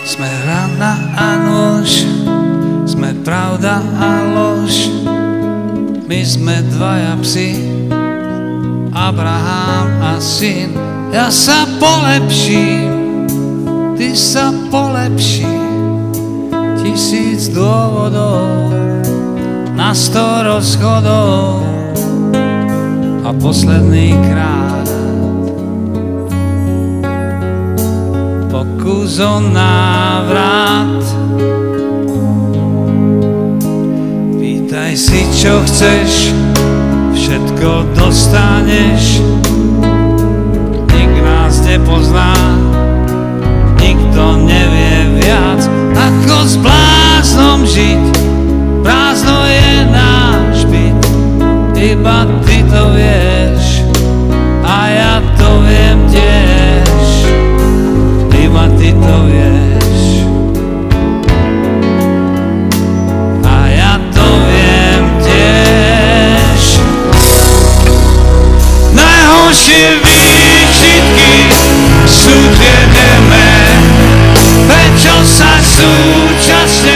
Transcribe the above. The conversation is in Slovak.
Sme rana a nôž, sme pravda a lož. My sme dvaja psi, Abraham a syn. Ja sa polepším, ty sa polepší. 1000 dôvodov na 100 rozchodov a posledný krát pokus o návrat. Pýtaj si, čo chceš, všetko dostaneš. Nik nás nepozná, nikto nevie viac, ako s bláznom žiť. Prázdno je náš byt, iba ty to vieš a ja to viem tiež, iba ty to vieš a ja to viem tiež. Najhoršie výčitky sú tie nemé, prečo sa súčasne